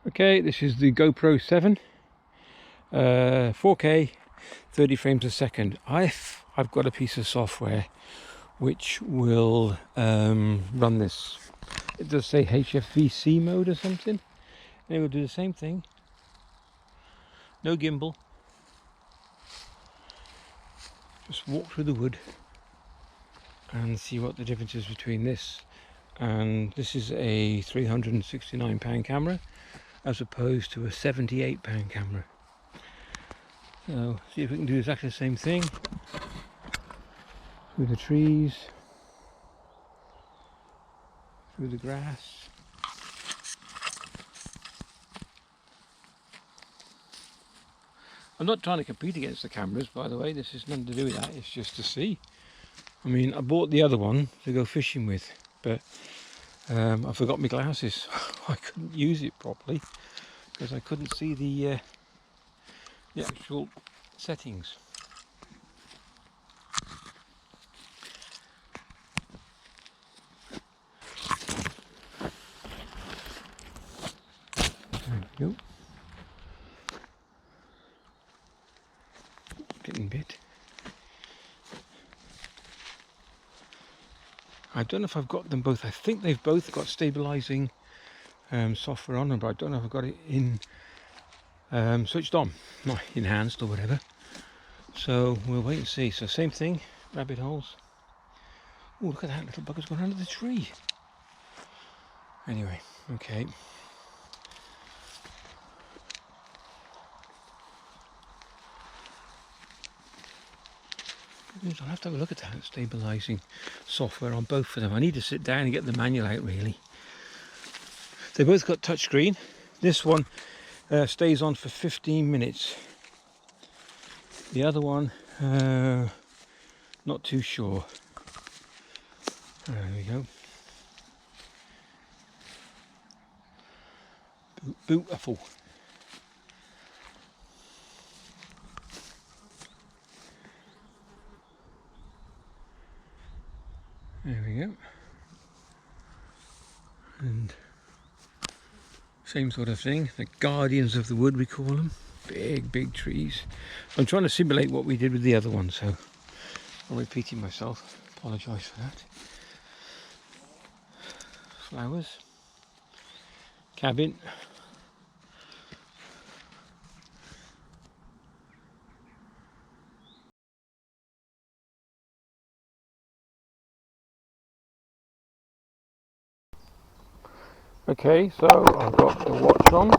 Okay, this is the GoPro 7, 4K, 30 frames a second. I've got a piece of software which will run this. It does say HFVC mode or something, and it will do the same thing. No gimbal. Just walk through the wood and see what the difference is between this and this is a £369 camera as opposed to a £78 camera. So see if we can do exactly the same thing through the trees, through the grass. I'm not trying to compete against the cameras, by the way. This is nothing to do with that. It's just to see. I mean, I bought the other one to go fishing with, but I forgot my glasses. I couldn't use it properly because I couldn't see the actual settings. There we go. Getting bit. I don't know if I've got them both. I think they've both got stabilizing software on them, but I don't know if I've got it in switched on, not enhanced or whatever. So we'll wait and see. So same thing, rabbit holes. Oh, look at that, little bugger's gone under the tree. Anyway, okay. I'll have to have a look at that stabilizing software on both of them. I need to sit down and get the manual out really. They both got touchscreen. This one stays on for 15 minutes. The other one, not too sure. There we go. Beautiful. There we go. And same sort of thing. The guardians of the wood, we call them. Big trees. I'm trying to simulate what we did with the other one, so I'm repeating myself. Apologise for that. Flowers. Cabin. Okay, so I've got the watch on.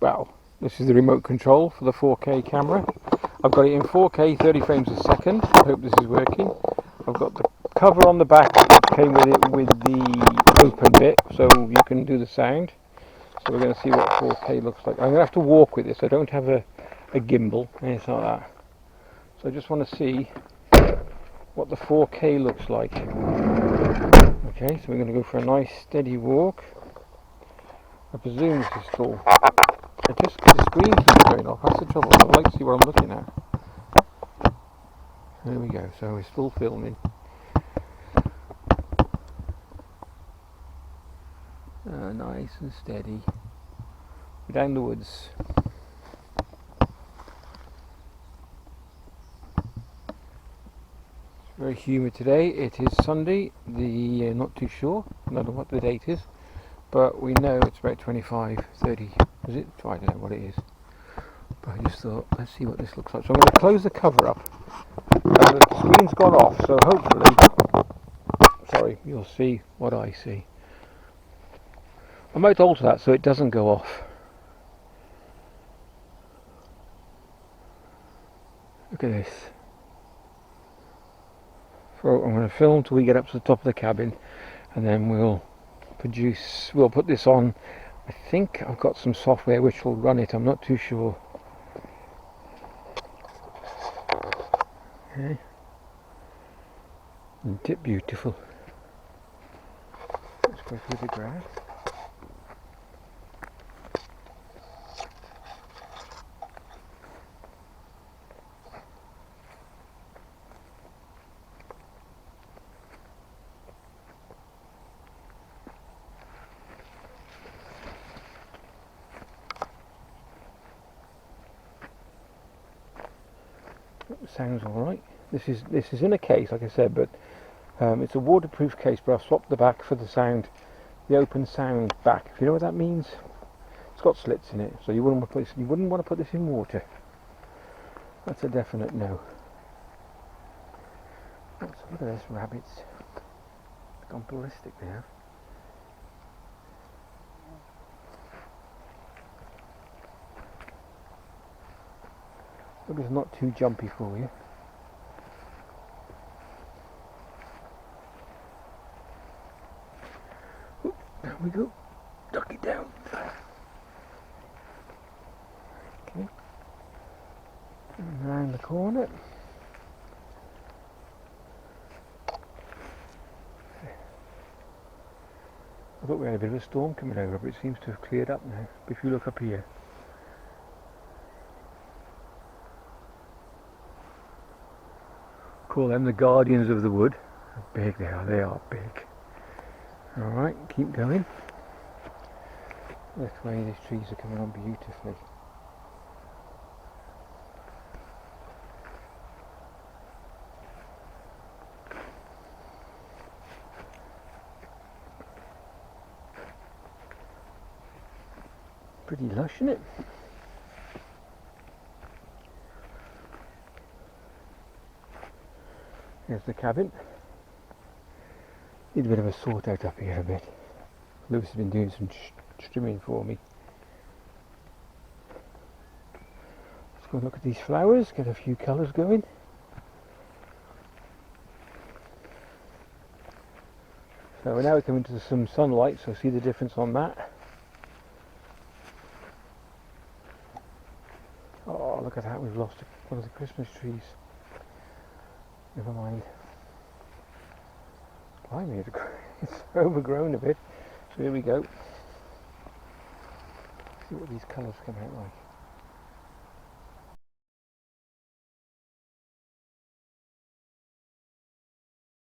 Well, this is the remote control for the 4K camera. I've got it in 4K 30 frames a second. I hope this is working. I've got the cover on the back that came with it with the open bit, so you can do the sound. So we're going to see what 4K looks like. I'm going to have to walk with this. I don't have a gimbal, anything like that. So I just want to see what the 4K looks like. Okay, so we're going to go for a nice steady walk. I presume this is full. The screen keeps going off. That's the trouble. I'd like to see what I'm looking at. There we go. So we're still filming. Nice and steady. Down the woods. It's very humid today. It is Sunday. Not too sure. I don't know what the date is, but we know it's about 25, 30. Is it? I don't know what it is. But I just thought, let's see what this looks like. So I'm going to close the cover up. The screen's gone off, so hopefully, you'll see what I see. I might alter that so it doesn't go off. Look at this. So I'm going to film till we get up to the top of the cabin, and then we'll put this on. I think I've got some software which will run it. I'm not too sure. Okay. Isn't it beautiful? Let's go through the grass. sounds all right. This is in a case, like I said, but it's a waterproof case. But I've swapped the back for the sound, the open sound back. If you know what that means, it's got slits in it, so you wouldn't want to put this in water. That's a definite no. Oh, so look at this, rabbits. They've gone ballistic now. Hope it's not too jumpy for you. Oop, there we go. Duck it down. Okay. And around the corner. I thought we had a bit of a storm coming over, but it seems to have cleared up now. If you look up here. Call them the guardians of the wood. How big they are big. Alright, keep going. This way these trees are coming on beautifully. Pretty lush, isn't it? Here's the cabin. Need a bit of a sort out up here a bit. Lewis has been doing some trimming for me. Let's go and look at these flowers, get a few colours going. So we're now coming to some sunlight, so see the difference on that. Oh, look at that, we've lost one of the Christmas trees. Never mind. Blimey, it's overgrown a bit. So here we go. See what these colours come out like.